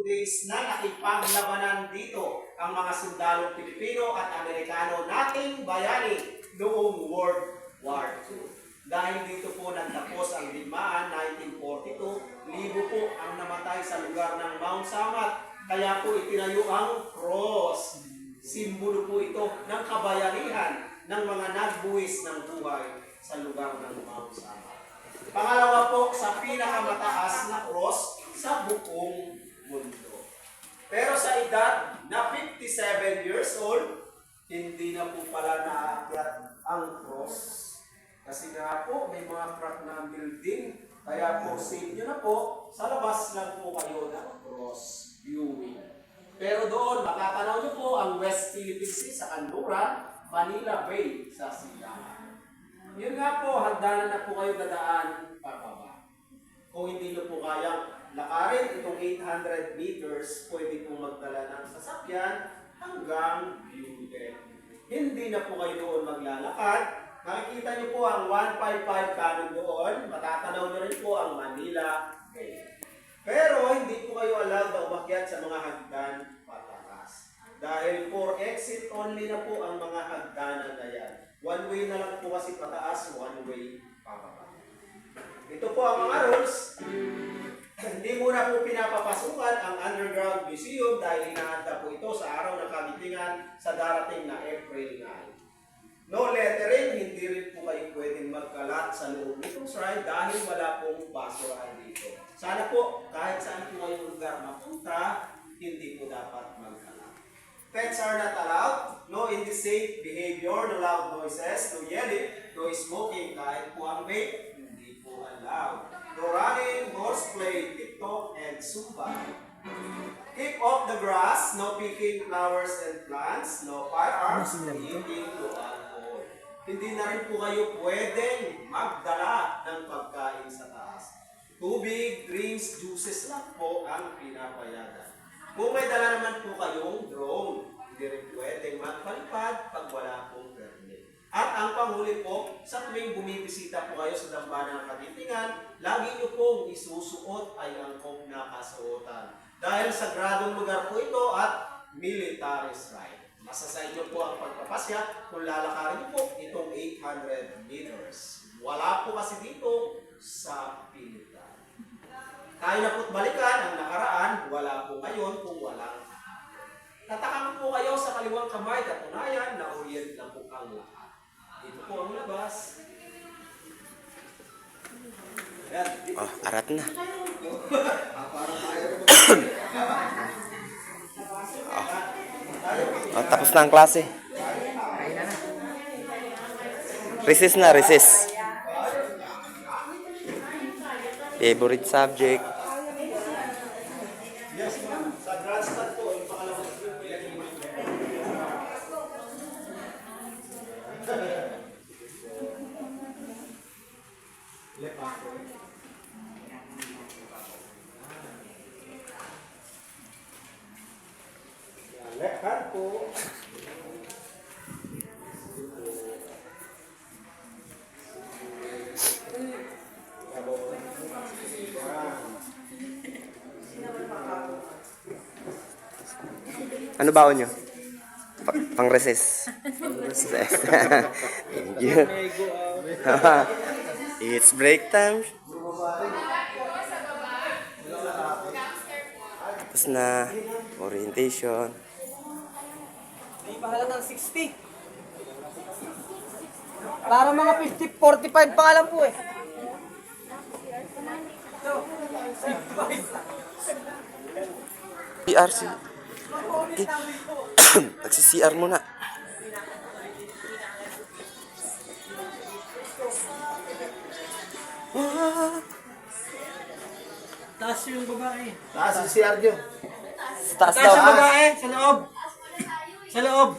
days na nakipaglabanan dito ang mga sundalong Pilipino at Amerikano nating bayani noong World War II. Dahil dito po nagtapos ang digmaan 1942, libo po ang namatay sa lugar ng Mount Samat. Kaya po itinayo ang cross. Simbolo po ito ng kabayanihan ng mga nagbuwis ng buhay sa lugar ng Mount Samat. Pangalawa po, sa pinakamataas na cross sa buong mundo. Pero sa edad na 57 years old, hindi na po pala naakyat ang cross. Kasi nga po, may mga crack na building. Kaya po, save nyo na po, sa labas lang po kayo ng cross viewing. Pero doon, makakanaw nyo po ang West Philippine Sea sa Canluran, Manila Bay sa Silangan. Yun nga po, hagdanan na po kayo dadaan pababa. Kung hindi nyo po kayang lakarin itong 800 meters, pwede po magdala ng sasakyan hanggang view deck. Hindi na po kayo doon maglalakad. Makikita niyo po ang 155 cannon doon, matatanaw niyo rin po ang Manila Bay. Pero hindi po kayo allowed na umakyat sa mga hagdan pataas. Dahil for exit only na po ang mga hagdanan na yan. One way na lang po kasi pataas, one way pababa. Ito po ang mga rules. Hindi muna po pinapapasukan ang underground museum dahil hinahanda po ito sa araw ng kagitingan sa darating na April 9. No lettering, hindi rin po kayo pwedeng magkalat sa loob nitong shrine dahil wala pong basurahan dito. Sana po, kahit saan po kayong lugar mapunta, hindi po dapat magkalat. Pets are not allowed, no indecent behavior, no loud noises, no yelling, no smoking, kahit po ang vape, hindi po allowed. No running, horseplay, TikTok, and Zumba. Keep off the grass, no picking flowers and plants, no firearms, eating to alcohol. Hindi na rin po kayo pwedeng magdala ng pagkain sa taas. Tubig, drinks, juices lang po ang pinapayagan. Kung may dala naman po kayong drone, hindi rin pwedeng magpalipad pag wala pong permit. At ang panghuli po, sa tuwing bumibisita po kayo sa dambana ng Kagitingan, lagi nyo pong isusuot ay angkop na kasuotan. Dahil sagradong lugar po ito at military shrine. Masasay nyo po ang pagpapasya kung lalakarin nyo po itong 800 meters. Wala po kasi dito sa Pilipinas. Tayo na po't balikan ang nakaraan, wala po ngayon kung walang. Tatakan po kayo sa kaliwang kamay, katunayan na orient lang po ang lahat. Dito po ang labas. Oh, arat na. Oh, tapos na ang klase. Recess na, recess. Favorite subject. Yes, ma'am. Sa Grandstand po, yung pangalawang group, lekan po. Ano baon nyo? Pang recess. Recess. Thank you. It's break time. Tapos na. Orientation. Di bahala ng 60. Para mga 50, 45 pa alam po eh. CRC. Okay. Nagsi-CR muna. Taas yung babae. Taas si CR nyo. Taas Taas daw. yung babae, sa loob. Sa loob.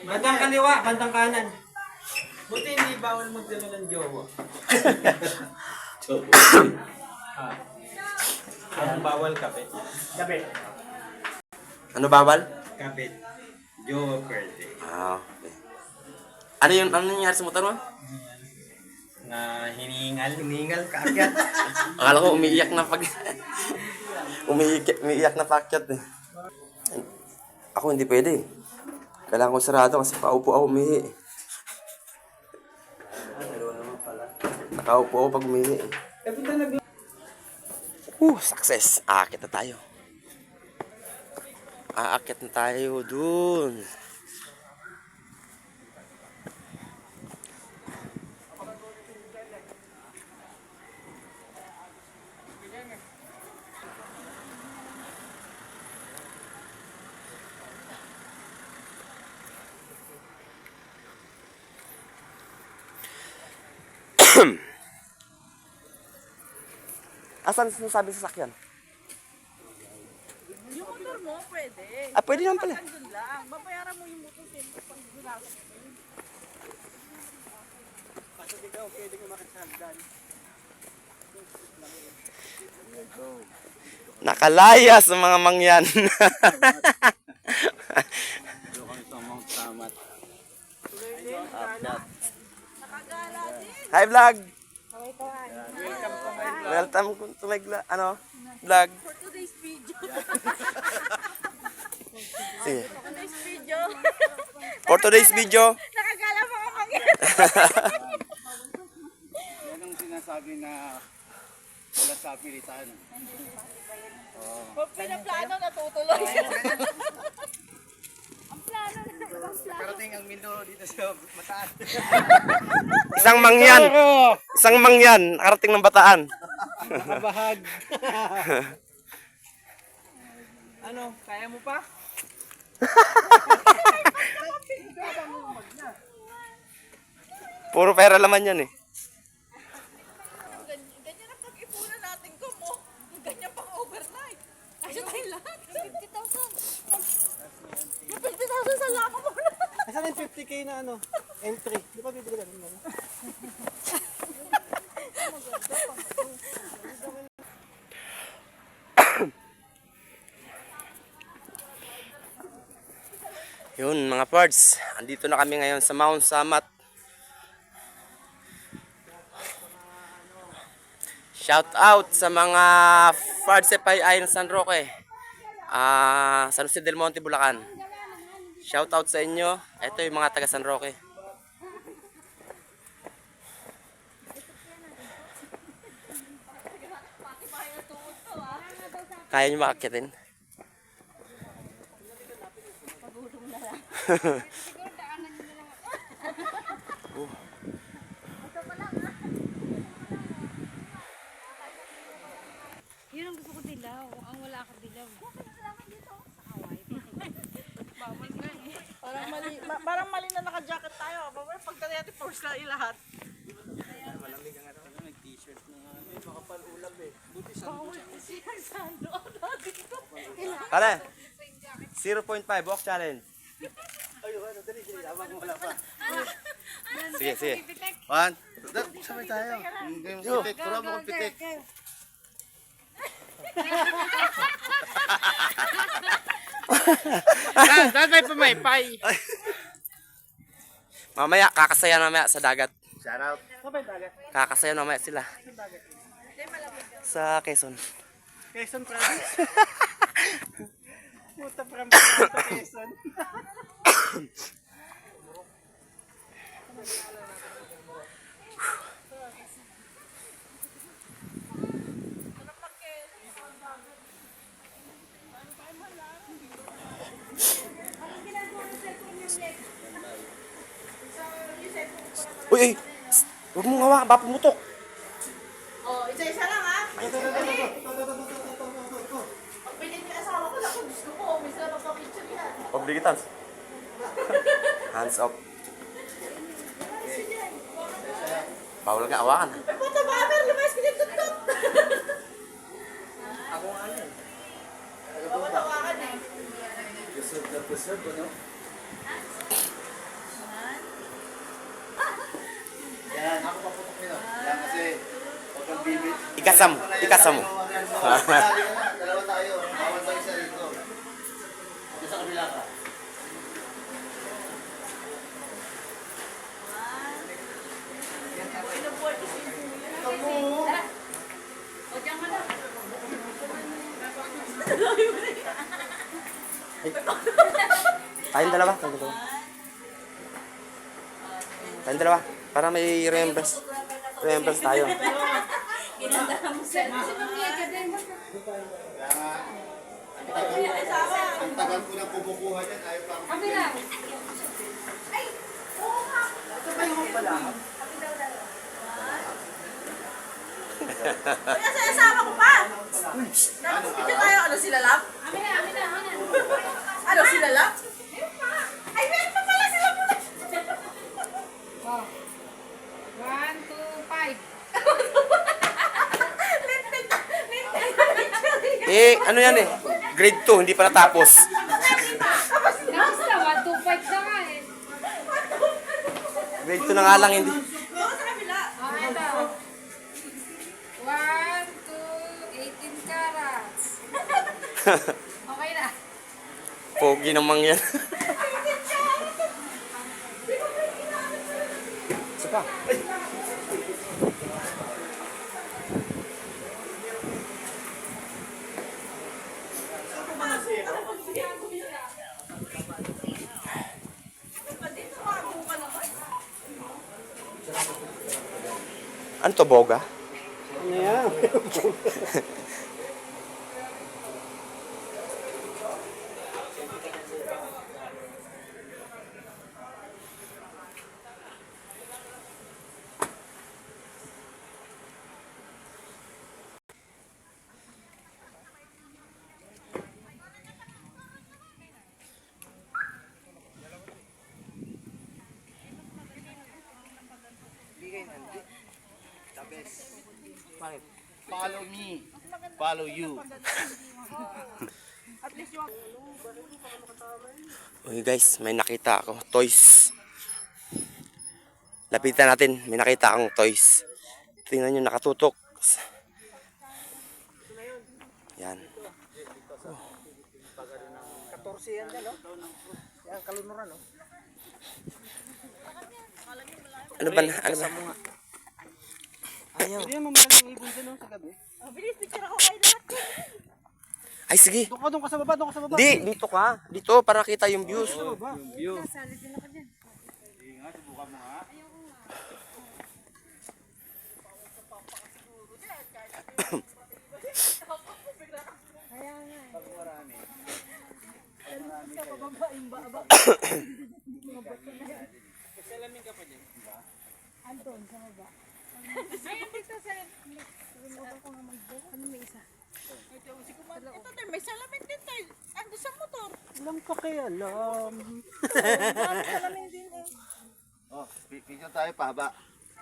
Bandang kaliwa, bandang kanan. Buti hindi bawal magdala ng jowa. Ang bawal kapit. Kapit. Ano bawal? Kapit. Jowa pwede. Ah, okay. Ano nangyari sa motor mo? Na hiningal. Hiningal ka agad. Akala ko umiiyak na pag... Umiiyak na pakyat eh. Ako hindi pwede. Kailangan ko sarado kasi paupo ako umihi. Nakaupo ako pag umihi. Success. Aakit na tayo. Aakit na tayo dun. Asan sinasabi sa sakyan? Yung motor mo, pwede. Ah, pwede naman pala. Andun lang. Babayaran mo yung motor siyempre pag ginasok mo. Kasi di ka pwede ka makasagdan. Nakalaya sa mga mangyan. Doon kami sa Mount Samat. Nakagala din. Hi vlog. Welcome to my vlog. Welcome to my vlog. For today's video. Sige. Today's video. For today's video. Nakagala mga mangyan. Yan ang sinasabi na wala sa pilitan. Pag pinaplano, natutuloy. Ang plano na. Karating ang Mindoro dito sa Mataas. Isang mangyan. Isang mangyan. Nakarating ng Bataan. Nakabahag. Ano, kaya mo pa? Puro pera laman yan eh. Ganyan ang pag-ipunan natin ko mo. Ganyan pang overnight. Ayun tayo lahat. 50,000. Yung 50,000 sa lama mo na. Asan yung 50k na ano? Entry. Di ba bibili ka nun? Yun mga pards. Andito na kami ngayon sa Mount Samat. Shout out sa mga Pards FI ng San Roque. San Jose del Monte, Bulacan. Shout out sa inyo. Ito yung mga taga San Roque. Kaya nyo makakyatin? Yun ang gusto ko dilaw. Ang wala ka dilaw. Parang mali na naka-jacket tayo. Pagka natin force na ilahat. Pare, 0.5 walk challenge. Sige, sige. One. Sabay tayo. Game pitik. Puro mo kong pitik. Tatay pamaypay. Mamaya, kakasaya mamaya sa dagat. Shout out. Kakasaya mamaya sila. Sa Quezon. Quezon Province. Puta from Quezon. Uy, uy! Huwag mong hawakan, baka pumutok. Oh, isa-isa lang ha. Pag pinit yung asawa ko lang kung gusto ko, may sarap magpapicture yan. Obligatans. Hands up. Bawal ka hawakan. Puto baber, lumayas ka dito tutot. Ako nga yan. Bawal hawakan eh. Deserve na deserve, ano? Yan, ako paputok nyo. Yan kasi, huwag kang bibit. Ikasam, ikasam mo. Dalawa tayo. Bawal ba isa rito? Dito sa kabila ka. Ay. Tayong dalawa, tayong dalawa. Tayong dalawa, para may remembrance. Remembrance tayo. Ang tagal ko na kumukuha dyan, ayaw pa. Kami na. Kaya sa asawa ko pa. Dapat picture tayo. Ano sila lang? Amin na. Ano sila lang? Ay, meron pa pala sila muna. Oh. 1, 2, 5. Ano yan eh? Grade 2, hindi pa natapos. Tapos na, 1, 2, 5 na nga eh. Grade 2 na nga lang, hindi. Oo, sa kabila. Oh, ito. 1, 2, 18 carats. Okay na. Pogi namang yan. Isa pa. Ano to, boga? Follow me. Follow you. Uy guys, may nakita ako. Toys. Lapitan natin. May nakita akong toys. Tingnan nyo, nakatutok. Yan. 14 yan dyan, no? Yan, kalunuran, no? Ano ba? Ano ba? Hindi mo magaling ibon dyan, no? Sa gabi. Bilis, picture ako kayo lahat. Ay, sige. Doon ka sa baba, doon ka sa baba. Di, dito ka. Dito, para kita yung views. Sasalit din ako dyan. Ayun dito sa remote ko nga mag-book. Ano may isa? Ito tayo, may salamin din tayo. Ando sa motor. Alam ka kaya, alam. Salamin din eh. Oh, picture tayo pahaba.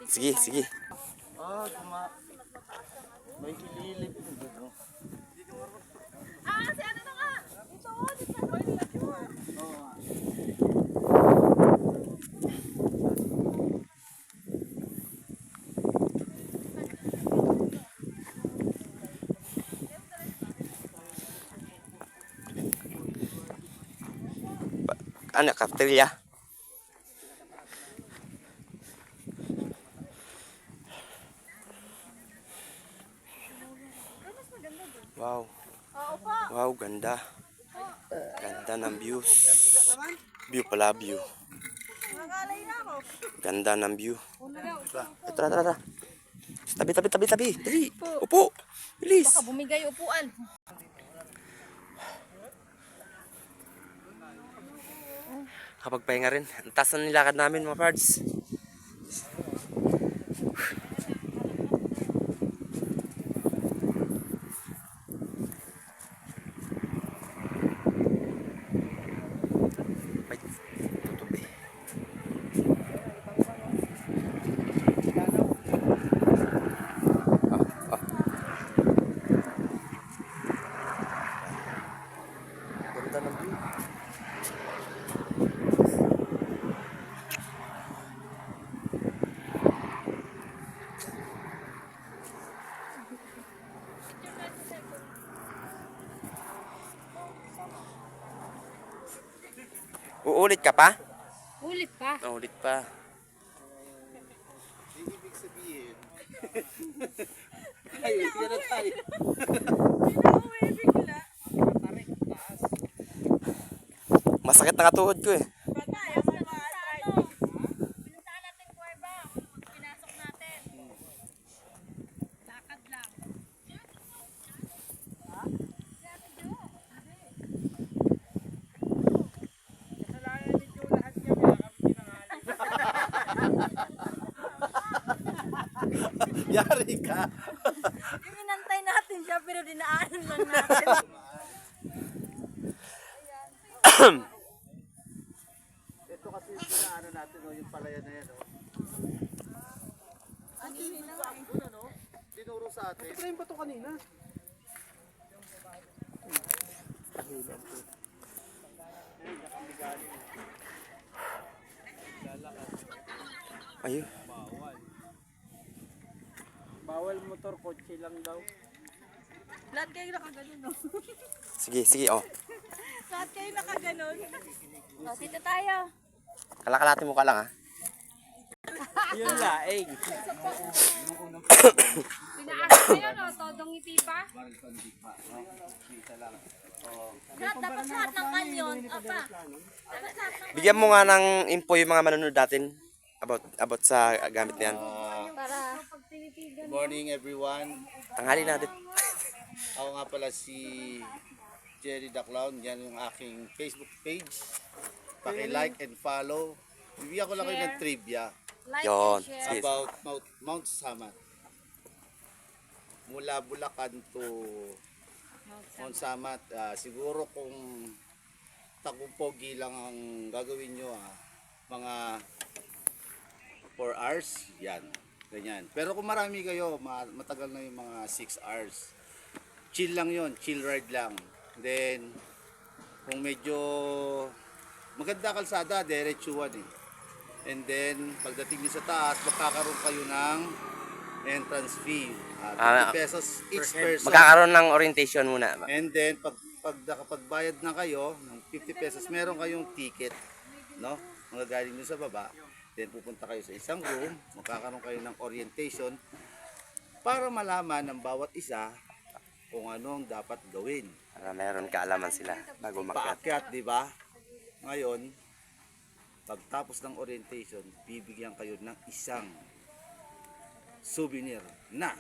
Sige, sige. Oh, may ililip. Oh. Ah, si ano na nga. Ito, dito. May dito. Ano, cafeteria? Wow. Wow, ganda. Ganda ng views. View pala, view. Nangalay na ako. Ganda ng view. Tara, tara, tara. Tabi, tabi, tabi, tabi. Dali. Upo. Bilis. Baka bumigay upuan. Kapag pahinga rin. Ang taas na nilakad namin mga pards. Ay, tutubi. Ganda ng view. Uulit ka pa? Ulit pa. Uulit pa. Ibig sabihin, Ay, yan na tayo. Hindi na ako may bigla. Masakit na katuhod ko eh. Tayo sa mga Pinuntahan natin Cuerva. Pinasok natin. Lakad lang. Yari ka. Yung inantay natin siya pero dinaanan lang natin. Ito kasi yung pinaano natin, no, yung palayan na yan. No? Tinuro sa atin. Ito yung bato kanina. Ayun. Bawal motor, kotse lang daw. Lahat kayo nakaganon, no? Sige, sige, oh. Lahat kayo nakaganon. O, dito tayo. Kalakalati mo ka lang, ha? Yun laing. Pinaasok na yun, o. Todong ngiti pa. Dapat lahat ng kanyon. Apa. Dapat lahat ng Bigyan mo nga ng info yung mga manonood natin about sa gamit niyan. Para Good morning everyone. Tanghali natin. Ako nga pala si Jerry the Clown. Yan yung aking Facebook page. Paki-like and follow. Bibigyan ko lang kayo ng trivia like Yon. and share. Sige. about Mount Samat. Mula Bulacan to Mount Samat. Siguro kung tagupogi lang ang gagawin nyo, mga 4 hours, yan. Ganyan. Pero kung marami kayo, matagal na yung mga 6 hours. Chill lang yon, chill ride lang. Then, kung medyo maganda kalsada, diretsuhan eh. And then, pagdating nyo sa taas, magkakaroon kayo ng entrance fee. 50 pesos each person. Magkakaroon ng orientation muna. And then, pag nakapagbayad na kayo ng 50 pesos, meron kayong ticket. No? Magagaling nyo sa baba. Then, pupunta kayo sa isang room. Magkakaroon kayo ng orientation para malaman ng bawat isa kung ano ang dapat gawin. Para meron kaalaman sila bago makyat. Paakyat, di ba? Ngayon, pagtapos ng orientation, bibigyan kayo ng isang souvenir na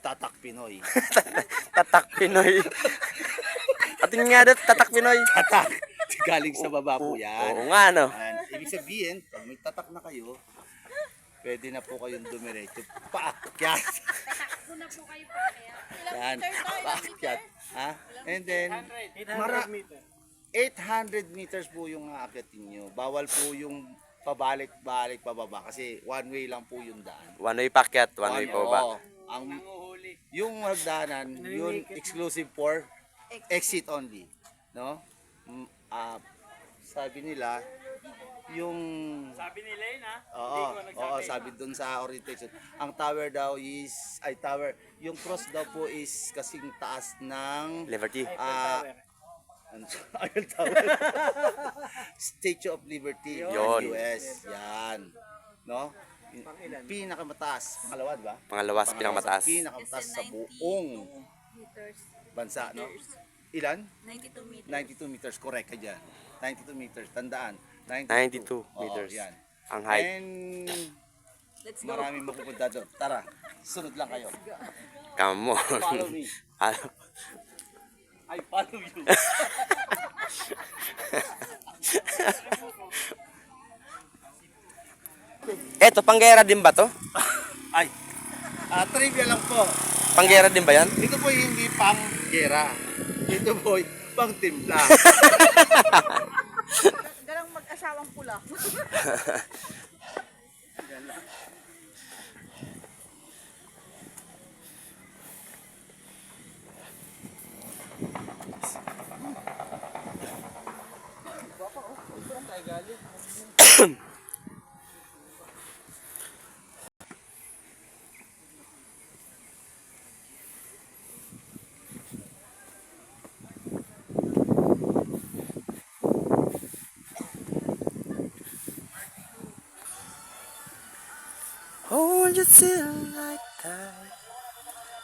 Tatak Pinoy. Tatak Pinoy. Atin nga doon, Tatak Pinoy. Tatak! Galing sa baba po yan. Oo nga, no? And, ibig sabihin, pag may tatak na kayo, pwede na po kayong dumiretso. Paakyat! Una po kayo pa kaya. Yan, paakyat. Ha? And then, 800 meters. 800 meters po yung aakyatin nyo. Bawal po yung pabalik-balik pababa kasi one way lang po yung daan. One way pakyat, one way pa ba? Oo. Yung hagdanan, yun exclusive for exit only. No? Sabi nila, yung... Sabi nila yun ha? Oo, sabi dun sa orientation. Ang tower daw is, yung cross daw po is kasing taas ng... Liberty. Eiffel Tower. Statue of Liberty. Yun. US. Yan. No? Pinakamataas. Pangalawa, di ba? Pangalawa sa pinakamataas. Pinakamataas sa buong bansa, no? Ilan? 92 meters. 92 meters. Correct ka dyan. 92 meters. Tandaan. 92 Oo, meters. yan. Ang height. And Let's go. maraming mapupunta doon. Tara, sunod lang kayo. Come on. Follow me. I follow you. Eto, panggera din ba to? Ay, trivia lang po. Panggera din ba yan? Ito po hindi pang gera. Ito po pang timpla. Galang mag-asawang pula. Hold you till like that.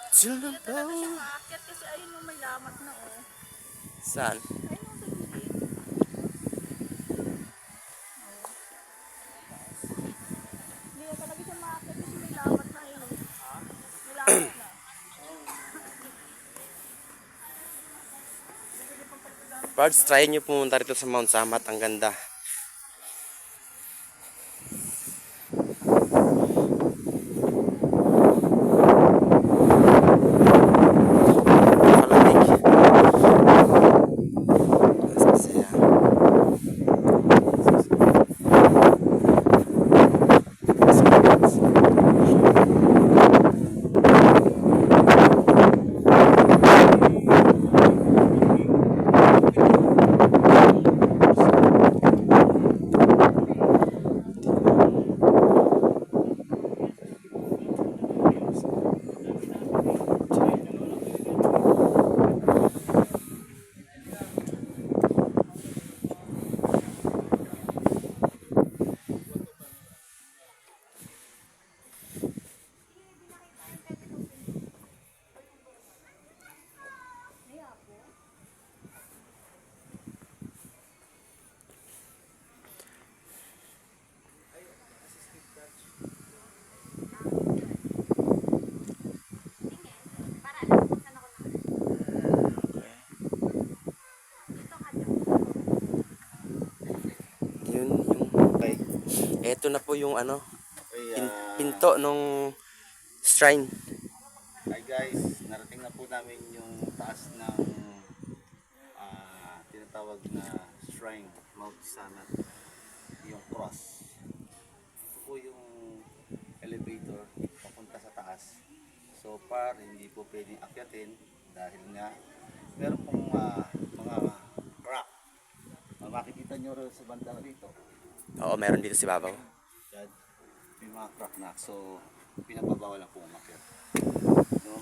Till the bone. Aakyat kasi ayun yung may lamat na oh. Saan? Ayun yung sa gilid. Pards, try nyo pumunta rito sa Mount Samat. Ang ganda. Malamig. Masaya. Yun, yung... Okay. Eto na po yung ano, Okay, pinto nung shrine. hi guys, narating na po namin yung taas ng tinatawag na shrine, Mount Samat, yung cross. Ito po yung elevator papunta sa taas. So far, hindi po pwedeng akyatin dahil nga meron pong mga crack. Makikita nyo rin sa banda rito. Oo, meron dito si Babaw. Yan, may mga crack na. So, pinapabawal na po umakyat. No?